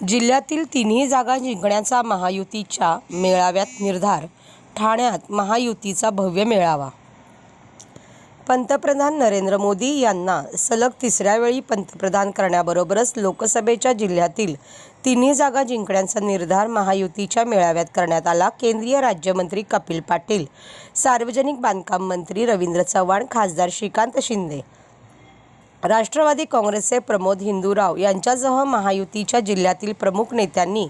जिल्ह्यातील तिन्ही जागा जिंकण्याचा महायुतीच्या मेळाव्यात निर्धार. ठाण्यात महायुतीचा भव्य मेळावा. पंतप्रधान नरेंद्र मोदी यांना सलग तिसऱ्या वेळी पंतप्रधान करण्याबरोबरच लोकसभेच्या जिल्ह्यातील तिन्ही जागा जिंकण्याचा निर्धार महायुतीच्या मेळाव्यात करण्यात आला. केंद्रीय राज्यमंत्री कपिल पाटील, सार्वजनिक बांधकाम मंत्री रवींद्र चव्हाण, खासदार श्रीकांत शिंदे, राष्ट्रवादी काँग्रेसचे प्रमोद हिंदूराव यांच्यासह महायुतीच्या जिल्ह्यातील प्रमुख नेत्यांनी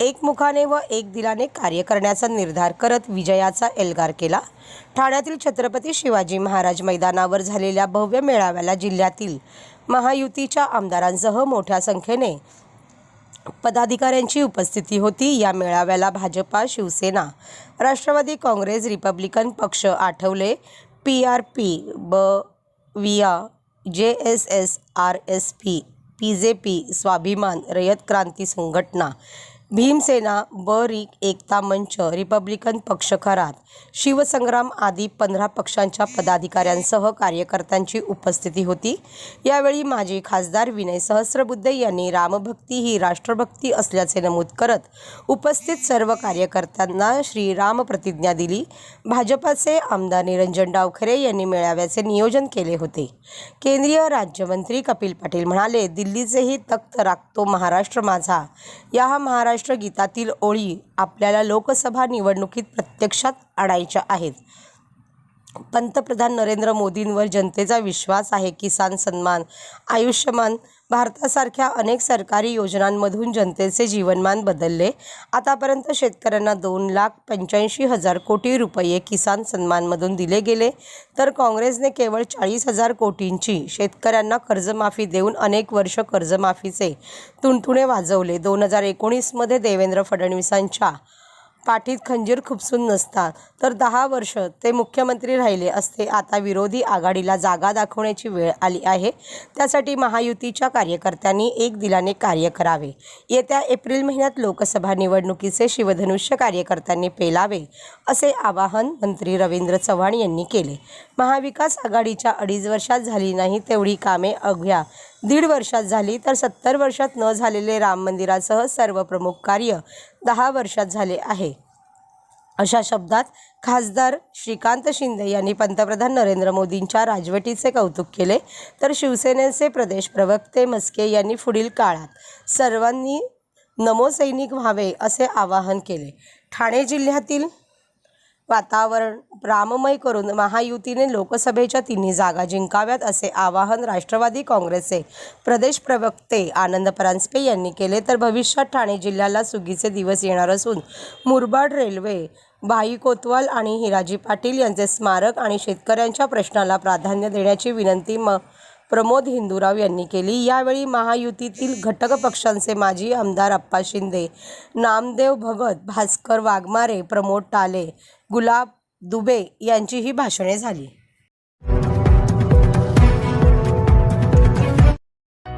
एकमुखाने व एक दिलाने कार्य करण्याचा निर्धार करत विजयाचा एल्गार केला. ठाण्यातील छत्रपती शिवाजी महाराज मैदानावर झालेल्या भव्य मेळाव्याला जिल्ह्यातील महायुतीच्या आमदारांसह मोठ्या संख्येने पदाधिकाऱ्यांची उपस्थिती होती. या मेळाव्याला भाजपा, शिवसेना, राष्ट्रवादी काँग्रेस, रिपब्लिकन पक्ष, आठवले, PRP, विया, JSS, RSP, PJP, स्वाभिमान, रयत क्रांती संघटना, भीमसेना, एकता मंच, रिपब्लिकन पक्ष, खरात, शिवसंग्राम आदी 15 पक्षांच्या पदाधिकाऱ्यांसह कार्यकर्त्यांची उपस्थिती होती. यावेळी माजी खासदार विनय सहस्रबुद्धे यांनी रामभक्ती ही राष्ट्रभक्ती असल्याचे नमूद करत उपस्थित सर्व कार्यकर्त्यांना श्रीराम प्रतिज्ञा दिली. भाजपाचे आमदार निरंजन डावखरे यांनी मेळाव्याचे नियोजन केले होते. केंद्रीय राज्यमंत्री कपिल पाटील म्हणाले, दिल्लीचेही तख्त राखतो महाराष्ट्र माझा या महाराष्ट्र गीतातील ओळी आपल्याला लोकसभा निवडणुकीत प्रत्यक्षात आणायच्या आहेत. पंतप्रधान नरेंद्र मोदींवर जनतेचा विश्वास आहे. किसान सन्मान, आयुष्यमान भारतासारख्या अनेक सरकारी योजनांमधून जनतेचे जीवनमान बदलले. आतापर्यंत शेतकऱ्यांना 2,85,000 कोटी रुपये किसान सन्मानमधून दिले गेले, तर काँग्रेसने केवळ 40,000 कोटींची शेतकऱ्यांना कर्जमाफी देऊन अनेक वर्ष कर्जमाफीचे तुणतुणे वाजवले. 2019मध्ये देवेंद्र फडणवीसांच्या पाठीत खंजीर खुपसून नसता तर 10 वर्ष ते मुख्यमंत्री राहिले असते. आता विरोधी आघाडीला जागा दाखवण्याची वेळ आली आहे. त्यासाठी महायुतीच्या कार्यकर्त्यांनी एक दिलाने कार्य करावे. येत्या एप्रिल महिन्यात लोकसभा निवडणुकीचे शिवधनुष्य कार्यकर्त्यांनी पेलावे, असे आवाहन मंत्री रवींद्र चव्हाण यांनी केले. महाविकास आघाडीच्या 2.5 वर्षात झाली नाही तेवढी कामे अवघ्या 1.5 वर्षात झाली, तर 70 वर्षात न झालेले राम मंदिरासह सर्व प्रमुख कार्य 10 वर्षात झाले आहे. अशा शब्दात खासदार श्रीकांत शिंदे यांनी पंतप्रधान नरेंद्र मोदींच्या राजवटीचे कौतुक केले. तर शिवसेनेचे प्रदेश प्रवक्ते मस्के यांनी पुढील काळात सर्वांनी नमोसैनिक व्हावे असे आवाहन केले. ठाणे जिल्ह्यातील वातावरण राममय करून महायुतीने लोकसभेच्या तिन्ही जागा जिंकाव्यात, असे आवाहन राष्ट्रवादी काँग्रेसचे प्रदेश प्रवक्ते आनंद परांजपे यांनी केले. तर भविष्यात ठाणे जिल्ह्याला सुगीचे दिवस येणार असून मुरबाड रेल्वे, भाई कोतवाल आणि हिराजी पाटील यांचे स्मारक आणि शेतकऱ्यांच्या प्रश्नाला प्राधान्य देण्याची विनंती प्रमोद हिंदूराव यांनी केली. यावेळी महायुतीतील घटक पक्षांचे माजी आमदार अप्पा शिंदे, नामदेव भगत, भास्कर वाघमारे, प्रमोद टाले, गुलाब दुबे यांचीही भाषणे झाली.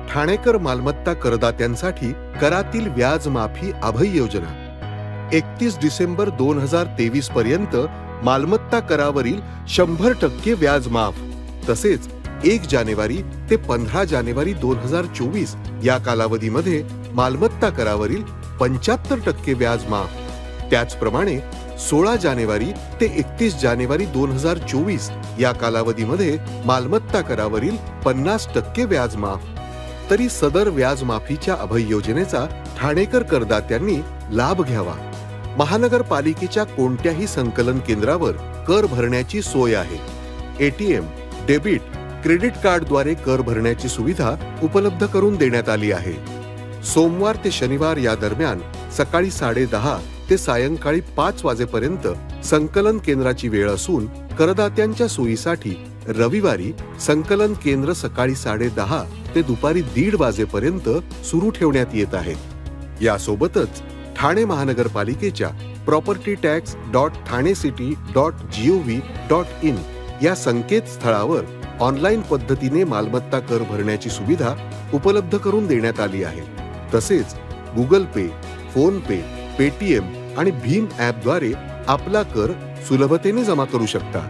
ठाणेकर मालमत्ता करदात्यांसाठी करातील व्याज माफी अभय योजना 31 डिसेंबर 2023 पर्यंत मालमत्ता करावरील 100% व्याज माफ. तसेच 1 जानेवारी ते 15 जानेवारी 2024 या कालावधीमध्ये मालमत्ता करावरील 75% व्याज माफ. त्याचप्रमाणे 16 जानेवारी ते 31 जानेवारी 2024 या कालावधीमध्ये मालमत्ता करावरील 50% व्याज माफ. तरी सदर व्याज माफीच्या अभय योजनेचा ठाणेकर करदात्यांनी लाभ घ्यावा. महानगरपालिकेच्या कोणत्याही संकलन केंद्रावर कर भरण्याची सोय आहे. ATM, डेबिट, क्रेडिट कार्डद्वारे कर भरण्याची सुविधा उपलब्ध करून देण्यात आली आहे. सोमवार ते शनिवार या दरम्यान सकाळी 10:30 ते सायंकाळी 5 वाजेपर्यंत संकलन केंद्राची वेळ असून करदात्यांच्या सोयीसाठी रविवारी संकलन केंद्र सकाळी 10:30 ते दुपारी 1:30 वाजेपर्यंत सुरू ठेवण्यात येत आहेत. यासोबतच ठाणे महानगरपालिकेच्या propertytax.thanecity.gov.in या संकेतस्थळावर ऑनलाईन पद्धतीने मालमत्ता कर भरण्याची सुविधा उपलब्ध करून देण्यात आली आहे. तसेच गुगल पे, फोन पे, पेटीएम आणि भीम ॲपद्वारे आपला कर सुलभतेने जमा करू शकता.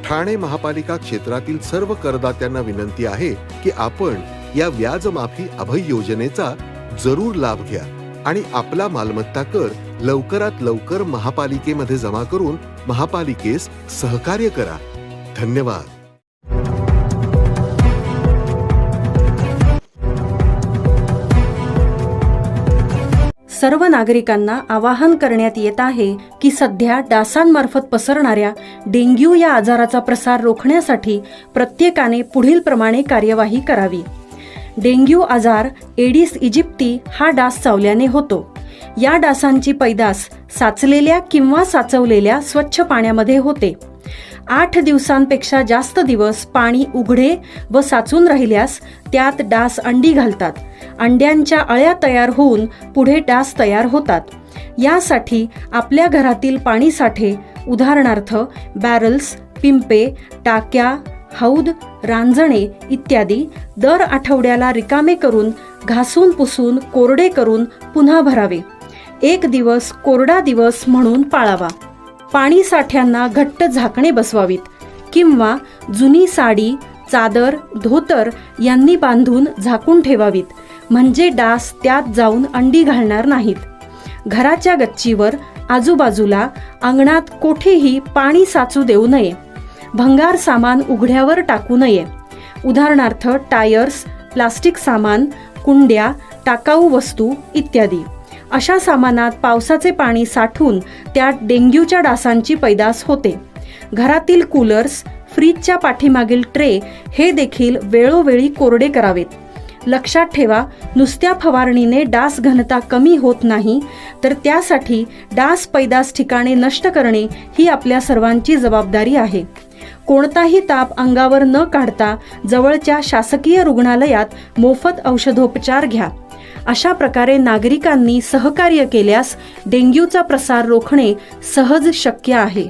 ठाणे महापालिका क्षेत्रातील सर्व करदात्यांना विनंती आहे की आपण या व्याज माफी अभय योजनेचा जरूर लाभ घ्या. आणि आपला मालमत्ता कर लवकरात लवकर महापालिकेमध्ये जमा करून महापालिकेस सहकार्य करा. धन्यवाद. सर्व नागरिकांना आवाहन करण्यात येत आहे की सध्या डासांमार्फत पसरणाऱ्या डेंग्यू या आजाराचा प्रसार रोखण्यासाठी प्रत्येकाने पुढीलप्रमाणे कार्यवाही करावी. डेंग्यू आजार एडिस इजिप्ती हा डास चावल्याने होतो. या डासांची पैदास साचलेल्या किंवा साचवलेल्या स्वच्छ पाण्यामध्ये होते. 8 दिवसांपेक्षा जास्त दिवस पाणी उघडे व साचून राहिल्यास त्यात डास अंडी घालतात. अंड्यांच्या अळ्या तयार होऊन पुढे डास तयार होतात. यासाठी आपल्या घरातील पाणी साठे उदाहरणार्थ बॅरल्स, पिंपे, टाक्या, हौद, रांजणे इत्यादी दर आठवड्याला रिकामे करून घासून पुसून कोरडे करून पुन्हा भरावे. 1 दिवस कोरडा दिवस म्हणून पाळावा. पाणी साठ्यांना घट्ट झाकणे बसवावीत किंवा जुनी साडी, चादर, धोतर यांनी बांधून झाकून ठेवावीत, म्हणजे डास त्यात जाऊन अंडी घालणार नाहीत. घराच्या गच्चीवर, आजूबाजूला, अंगणात कोठेही पाणी साचू देऊ नये. भंगार सामान उघड्यावर टाकू नये. उदाहरणार्थ टायर्स, प्लास्टिक सामान, कुंड्या, टाकाऊ वस्तू इत्यादी. अशा सामानात पावसाचे पाणी साठून त्यात डेंग्यूच्या डासांची पैदास होते. घरातील कूलर्स, फ्रीजच्या पाठीमागील ट्रे हे देखील वेळोवेळी कोरडे करावेत. लक्षात ठेवा, नुसत्या फवारणीने डास घनता कमी होत नाही, तर त्यासाठी डास पैदास ठिकाणे नष्ट करणे ही आपल्या सर्वांची जबाबदारी आहे. कोणताही ताप अंगावर न काढता जवळच्या शासकीय रुग्णालयात मोफत औषधोपचार घ्या. अशा प्रकारे नागरिकांनी सहकार्य केल्यास डेंग्यूचा प्रसार रोखणे सहज शक्य आहे.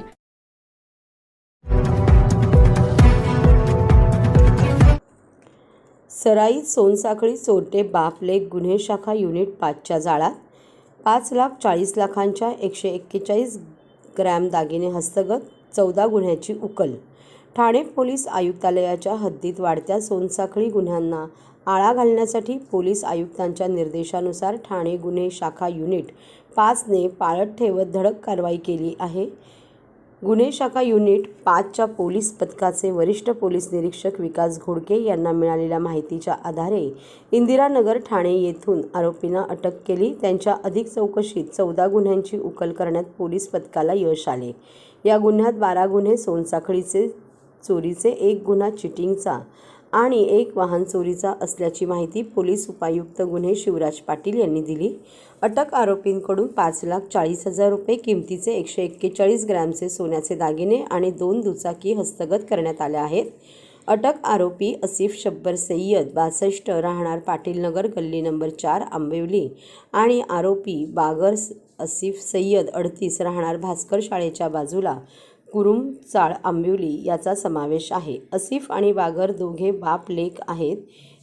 सराईत सोनसाखळी चोरटे बाप लेक गुन्हे शाखा युनिट 5च्या जाळात. 5,40,00,000च्या 141 ग्रॅम दागिने हस्तगत. 14 गुन्ह्याची उकल. ठाणे पोलीस आयुक्तालयाच्या हद्दीत वाढत्या सोनसाखळी गुन्ह्यांना आळा घालण्यासाठी पोलीस आयुक्तांच्या निर्देशानुसार ठाणे गुन्हे शाखा युनिट 5ने पाळत ठेवत धडक कारवाई केली आहे. गुन्हे शाखा युनिट 5च्या पोलीस पथकाचे वरिष्ठ पोलीस निरीक्षक विकास घोडके यांना मिळालेल्या माहितीच्या आधारे इंदिरानगर ठाणे येथून आरोपींना अटक केली. त्यांच्या अधिक चौकशीत 14 गुन्ह्यांची उकल करण्यात पोलीस पथकाला यश आले. या गुन्ह्यात 12 गुन्हे सोनसाखळीचे चोरीचे, 1 गुन्हा चिटिंगचा आणि 1 वाहन चोरीचा असल्याची माहिती पोलीस उपायुक्त गुन्हे शिवराज पाटील यांनी दिली. अटक आरोपींकडून 5,40,000 रुपये किमतीचे 141 ग्रॅमचे सोन्याचे दागिने आणि 2 दुचाकी हस्तगत करण्यात आल्या आहेत. अटक आरोपी आसिफ शब्बर सय्यद 62 राहणार पाटील नगर गल्ली नंबर 4 आंबिवली आणि आरोपी बागर आसिफ सय्यद 38 राहणार भास्कर शाळेच्या बाजूला कुरुम चाळ आंबिवली याचा समावेश आहे. आसिफ आणि बागर दोघे बाप लेक आहेत.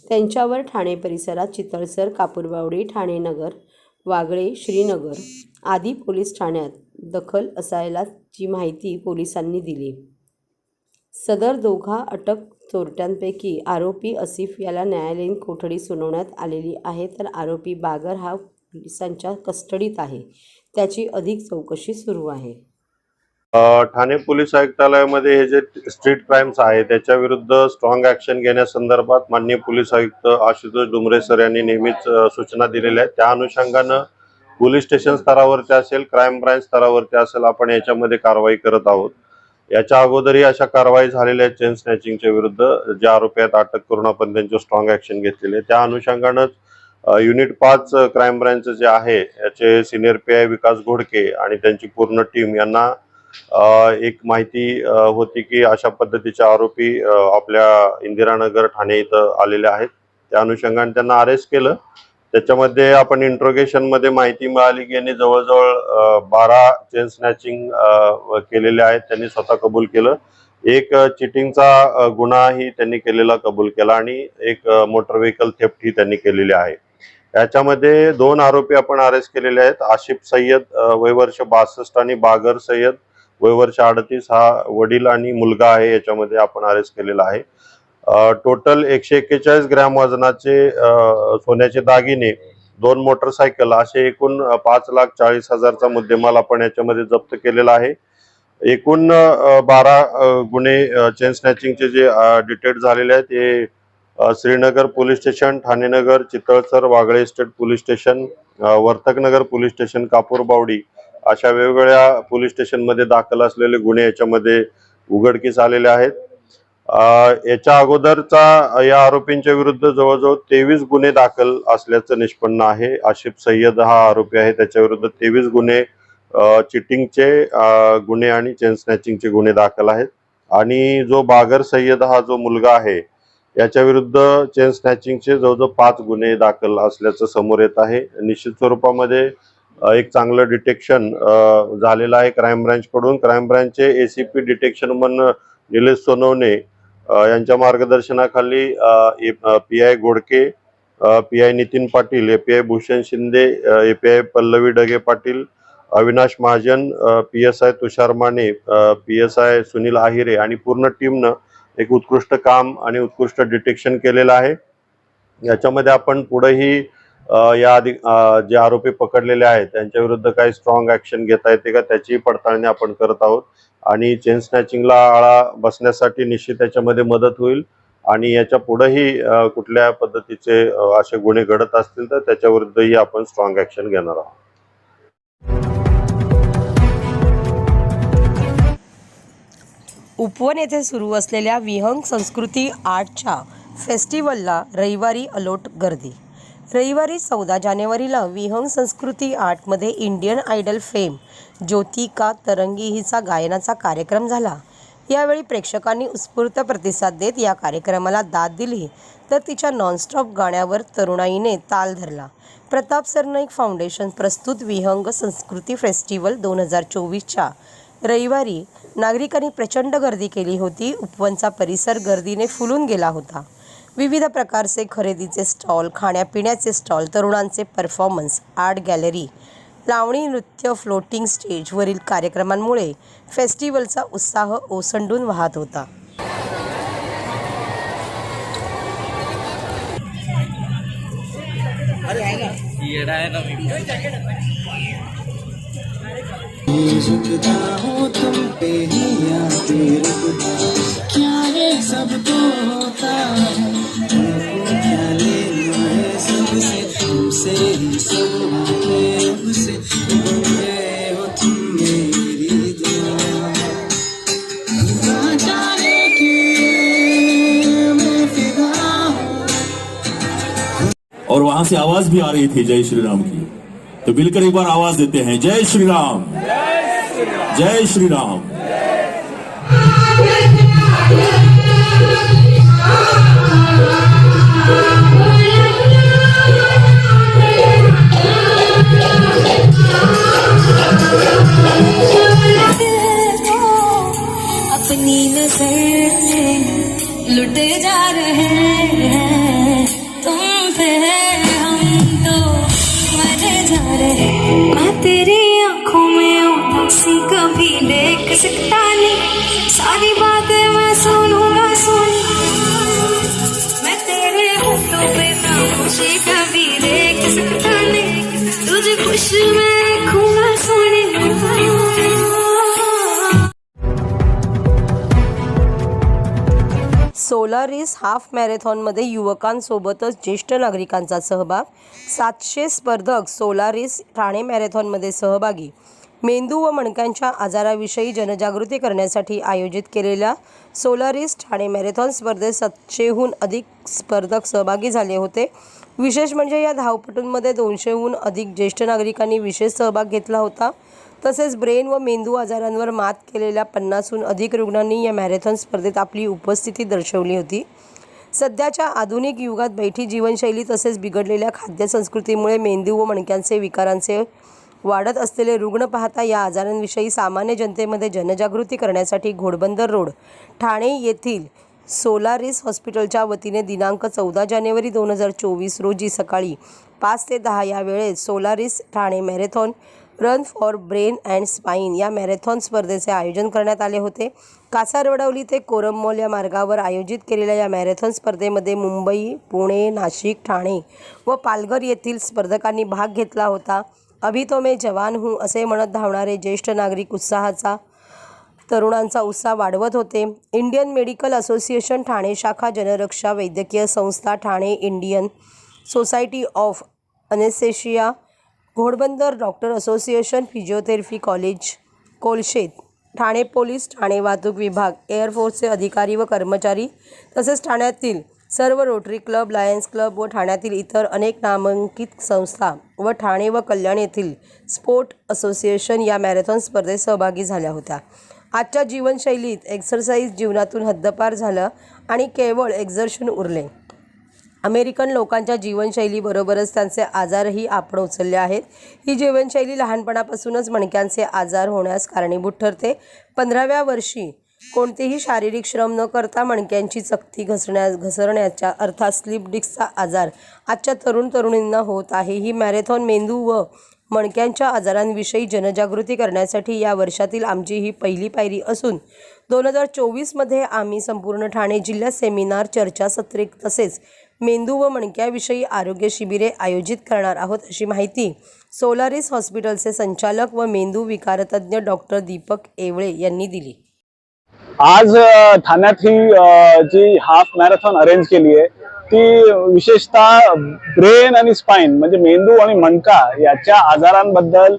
त्यांच्यावर ठाणे परिसरात चितळसर, कापूरबावडी, ठाणे नगर, वागळे, श्रीनगर आदी पोलीस ठाण्यात दखल असल्याची माहिती पोलिसांनी दिली. सदर दोघा अटक चोरट्यांपैकी आरोपी आसिफ याला न्यायालयीन कोठडी सुनावण्यात आलेली आहे, तर आरोपी बागर हा पोलिसांच्या कस्टडीत आहे. त्याची अधिक चौकशी सुरू आहे. ठाणे पोलीस आयुक्तालयामध्ये हे जे स्ट्रीट क्राईम्स आहे त्याच्या विरुद्ध स्ट्रॉंग ॲक्शन घेण्यासंदर्भात माननीय पोलीस आयुक्त आशुतोष डुमरे सर यांनी नेहमीच सूचना दिलेल्या आहेत. त्या अनुषंगानं पोलीस स्टेशन स्तरावरती असेल, क्राईम ब्रांच स्तरावरती असेल, आपण याच्यामध्ये कारवाई करत आहोत. याच्या अगोदरही अशा कारवाई झालेल्या आहेत चेन स्नॅचिंगच्या विरुद्ध. ज्या आरोपीत अटक करून आपण त्यांच्यावर स्ट्रॉंग ॲक्शन घेतलेली आहे. त्या अनुषंगानंच युनिट 5 क्राईम ब्रांच जे आहे याचे सिनियर PI विकास घोडके आणि त्यांची पूर्ण टीम यांना एक माहिती होती की अशा पद्धतीचे आरोपी आपल्या इंदिरानगर ठाणे इथं आलेले आहेत. त्या अनुषंगाने त्यांना अरेस्ट केलं. त्याच्यामध्ये आपण इंट्रोगेशन मध्ये माहिती मिळाली की यांनी जवळजवळ 12 चेन स्नॅचिंग केलेले आहेत. त्यांनी स्वतः कबूल केलं. 1 चिटिंगचा गुन्हाही त्यांनी केलेला कबूल केला आणि 1 मोटर व्हेकल थेफ्ट ही त्यांनी केलेली आहे. याच्यामध्ये 2 आरोपी आपण अरेस्ट केलेले आहेत. आसिफ सय्यद वय वर्ष 62 आणि बागर सय्यद वय वर्ष 38 हा वडील आणि मुलगा आहे. याच्यामध्ये आपण अरेस्ट केलेला आहे. टोटल 141 ग्रॅम वजनाचे सोन्याचे दागिने 2 मोटरसायकल असे एकूण 5,40,000चा मुद्देमाल आपण याच्यामध्ये जप्त केलेला आहे. एकूण 12 गुन्हे चेन स्नॅचिंगचे जे डिटेक्ट झालेले आहेत ते Shrinagar police station, Thanenagar, Chitalsar, Wagle estate police station, Vartaknagar police station, Kapurbawdi अशा वेगवेगळ्या पोलीस स्टेशनमध्ये दाखल असलेले गुन्हे याच्यामध्ये उघडकीस आलेले आहेत. याच्या अगोदरचा या आरोपींच्या विरुद्ध जवळजवळ 23 गुन्हे दाखल असल्याचं निष्पन्न आहे. आशिफ सय्यद हा आरोपी आहे, त्याच्या विरुद्ध 23 गुन्हे चिटिंगचे गुन्हे आणि चेन स्नॅचिंगचे गुन्हे दाखल आहेत. आणि जो बागर सय्यद हा जो मुलगा आहे याच्या विरुद्ध चेन स्नॅचिंगचे जवळजवळ 5 गुन्हे दाखल असल्याचं समोर येत आहे. निश्चित स्वरूपामध्ये एक चांगलं डिटेक्शन झालेलं आहे क्राईम ब्रँच कडून. क्राईम ब्रँचचे एसीपी डिटेक्शन म्हणून निलेश सोनवणे यांच्या मार्गदर्शनाखाली PI Godke, PI Nitin Patil, API Bhushan Shinde, API Pallavi Dage Patil, Avinash Mahajan, PSI Tushar Mane, PSI Sunil Ahire आणि पूर्ण टीमनं एक उत्कृष्ट काम आणि उत्कृष्ट डिटेक्शन केलेलं आहे. याच्यामध्ये आपण पुढेही या जे आरोपी पकडलेले आहेत त्यांच्या विरुद्ध काही स्ट्रॉंग ऍक्शन घेता येते का त्याची पडताळणी आपण करत आहोत. आणि चेन स्नॅचिंगला आळा बसण्यासाठी निश्चित त्याच्यामध्ये मदत होईल. आणि याच्या पुढेही कुठल्या पद्धतीचे असे गुन्हे घडत असतील तर त्याच्या विरुद्धही आपण स्ट्रॉंग ऍक्शन घेणार आहोत. उपवन येथे सुरू असलेल्या विहंग संस्कृती आर्टच्या फेस्टिवलला रविवारी अलोट गर्दी. रविवारी 14 जानेवारीला विहंग संस्कृती आर्टमध्ये इंडियन आयडल फेम ज्योतिका तरंगी हिचा गायनाचा कार्यक्रम झाला. यावेळी प्रेक्षकांनी उत्स्फूर्त प्रतिसाद देत या कार्यक्रमाला दाद दिली तर तिच्या नॉनस्टॉप गाण्यावर तरुणाईने ताल धरला. प्रताप सरनाईक फाउंडेशन प्रस्तुत विहंग संस्कृती फेस्टिवल 2024च्या रविवारी नागरिकांनी प्रचंड गर्दी केली होती. उपवनचा परिसर गर्दीने फुलून गेला होता. विविध प्रकारचे खरेदीचे स्टॉल, खाण्यापिण्याचे स्टॉल, तरुणांचे परफॉर्मन्स, आर्ट गॅलरी, लावणी नृत्य, फ्लोटिंग स्टेजवरील कार्यक्रमांमुळे फेस्टिवलचा उत्साह ओसंडून वाहत होता. झुकता हूँ तुम पे ही या फिर रुकता, क्या ये सब तो होता है, तुमको क्या लेना है सबसे, तुमसे ही सब बातें अब से बन गए हो तुम मेरी दुनिया. ना जाने के मैं फिदा हूँ. और वहां से आवाज भी आ रही थी जय श्री राम की. तो मिलकर एक बार आवाज देते हैं, जय श्री राम, जय श्री राम. अपनी नजर लुटे जा रहे हैं तुम पे, हम तो मरे जा रहे. मैं तेरी आंखों में उदासी कभी देख सकता नहीं, सारी बातें मैं सुनूंगा सुन. मैं तेरे होठों पे खामोशी कभी देख सकता नहीं, तुझे खुश मैं रखूंगा सोने. सोलारिस हाफ मॅरेथॉनमध्ये युवकांसोबतच ज्येष्ठ नागरिकांचा सहभाग. 700 स्पर्धक सोलारिस ठाणे मॅरेथॉनमध्ये सहभागी. मेंदू व मणक्यांच्या आजाराविषयी जनजागृती करण्यासाठी आयोजित केलेल्या सोलारिस ठाणे मॅरेथॉन स्पर्धेत 700हून अधिक स्पर्धक सहभागी झाले होते. विशेष म्हणजे या धावपटूंमध्ये 200हून अधिक ज्येष्ठ नागरिकांनी विशेष सहभाग घेतला होता. तसेच ब्रेन व मेंदू आजारांवर मात केलेल्या 50हून अधिक रुग्णांनी या मॅरेथॉन स्पर्धेत आपली उपस्थिती दर्शवली होती. सध्याच्या आधुनिक युगात बैठी जीवनशैली तसेच बिघडलेल्या खाद्यसंस्कृतीमुळे मेंदू व मणक्यांचे विकारांचे वाढत असलेले रुग्ण पाहता या आजारांविषयी सामान्य जनतेमध्ये जनजागृती करण्यासाठी घोडबंदर रोड ठाणे येथील सोलारिस हॉस्पिटलच्या वतीने दिनांक 14 जानेवारी 2024 रोजी सकाळी 5 ते 10 या वेळेत Solaris Thane marathon run for brain and spine या मॅरेथॉन स्पर्धेचे आयोजन करण्यात आले होते. कासारवडवली ते कोरमोल या मार्गावर आयोजित केलेल्या या मॅरेथॉन स्पर्धेमध्ये मुंबई, पुणे, नाशिक, ठाणे व पालघर येथील स्पर्धकांनी भाग घेतला होता. अभी तो मैं जवान हूँ असे म्हणत धावणारे ज्येष्ठ नागरिक तरुणांचा उत्साह वाढवत होते. इंडियन मेडिकल असोसिएशन ठाणे शाखा, जनरक्षा वैद्यकीय संस्था Thane, Indian society of anaesthesia Ghodbunder, doctor association, physiotherapy college Kolshet, Thane police, Thane वाहतूक विभाग, एअरफोर्सचे अधिकारी व कर्मचारी तसेच ठाण्यातील सर्व रोटरी क्लब, लायन्स क्लब व ठाण्यातील इतर अनेक नामांकित संस्था व ठाणे व कल्याण येथील स्पोर्ट असोसिएशन या मॅरेथॉन स्पर्धेत सहभागी झाल्या होत्या. आजच्या जीवनशैलीत एक्सरसाइज जीवनातून हद्दपार झालं आणि केवळ एक्झर्शन उरले. अमेरिकन लोकांच्या जीवनशैलीबरोबरच त्यांचे आजारही आपण उचलले आहेत. ही जीवनशैली लहानपणापासूनच मणक्यांचे आजार होण्यास कारणीभूत ठरते. 15व्या वर्षी कोणतेही शारीरिक श्रम न करता मणक्यांची चकती घसरण्याच्या अर्थात स्लिप डिस्कचा आजार आजच्या तरुणींना होत आहे. ही मॅरेथॉन मेंदू व मणक्यांच्या आजारांविषयी जनजागृती करण्यासाठी या वर्षातील आमची ही पहिली पायरी असून 2024मध्ये आम्ही संपूर्ण ठाणे जिल्ह्यात सेमिनार, चर्चासत्रे तसेच मेंदू व मणक्याविषयी आरोग्य शिबिरे आयोजित करणार आहोत, अशी माहिती सोलारिस हॉस्पिटलचे संचालक व मेंदू विकारतज्ञ डॉक्टर दीपक येवळे यांनी दिली. आज ठाण्यात ही जी हाफ मॅरेथॉन अरेंज केली आहे ती विशेषतः ब्रेन आणि स्पाइन म्हणजे मेंदू आणि मणका याच्या आजारांबद्दल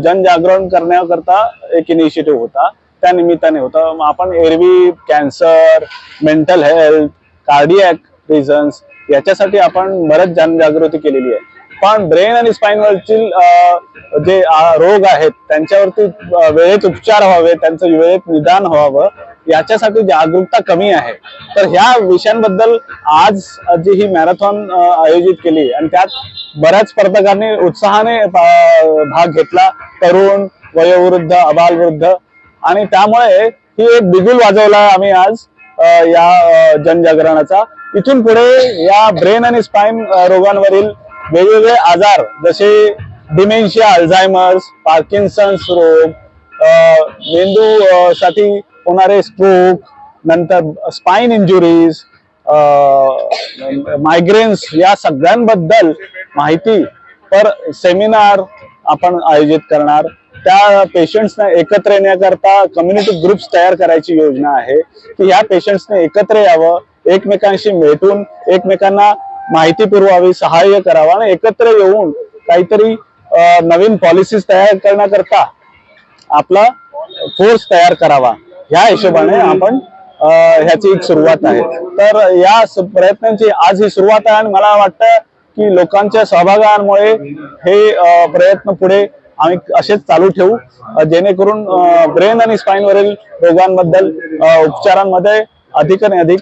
जनजागरण करण्याकरता एक इनिशिएटिव्ह होता. त्या निमित्ताने होता. आपण एरवी cancer, mental health, cardiac reasons याच्यासाठी आपण बरेच जनजागृती केलेली आहे. पण ब्रेन आणि स्पाइन वरील जे रोग आहेत त्यांच्यावरती वेळेत उपचार व्हावे, त्यांचं वेळेत निदान व्हावं याच्यासाठी जागरूकता कमी आहे. तर ह्या विषयांबद्दल आज जी ही मॅरेथॉन आयोजित केली आणि त्यात बऱ्याच स्पर्धकांनी उत्साहाने भाग घेतला, तरुण, वयोवृद्ध, अबालवृद्ध, आणि त्यामुळे ही एक बिगुल वाजवला आम्ही आज या जनजागरणाचा. इथून पुढे या ब्रेन आणि स्पाइन रोगांवरील वेगवेगळे आजार जसे डिमेन्शिया, अल्झायमर्स, पार्किन्सन्स रोग, मेंदू साठी होणारे स्ट्रोक, नंतर स्पाइन इंजुरीज, मायग्रेन्स या सगळ्यांबद्दल माहिती पर सेमिनार आपण आयोजित करणार. त्या पेशंट्सना एकत्र येण्याकरता कम्युनिटी ग्रुप्स तयार करायची योजना आहे की ह्या पेशंट्सने एकत्र यावं, एकमेकांशी भेटून एकमेकांना माहिती पुरवावी, सहाय्य करावं आणि एकत्र येऊन काहीतरी नवीन पॉलिसीज तयार करण्याकरता आपला फोर्स तयार करावा. ह्या हिशोबाने आपण ह्याची एक सुरुवात आहे. तर या प्रयत्नांची आज ही सुरुवात आहे आणि मला वाटतं की लोकांच्या सहभागामुळे हे प्रयत्न पुढे आम्ही असेच चालू ठेवू जेणेकरून ब्रेन आणि स्पाइन वरील रोगांबद्दल उपचारांमध्ये अधिकाधिक अधिक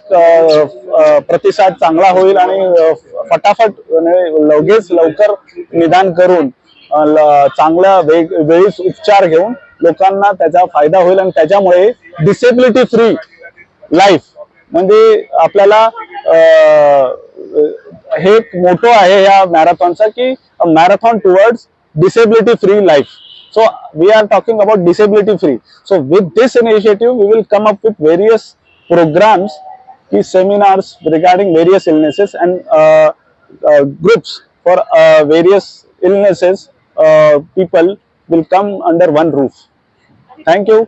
प्रतिसाद चांगला होईल आणि फटाफट लगेच लवकर निदान करून चांगल्या वेळीच उपचार घेऊन लोकांना त्याचा फायदा होईल आणि त्याच्यामुळे डिसेबिलिटी फ्री लाईफ म्हणजे आपल्याला हे एक मोटो आहे या मॅरेथॉनचा की marathon towards disability free life. So we are talking about disability free. So with this initiative we will come up with various programs, seminars regarding various illnesses and groups for various illnesses. People will come under one roof. Thank you.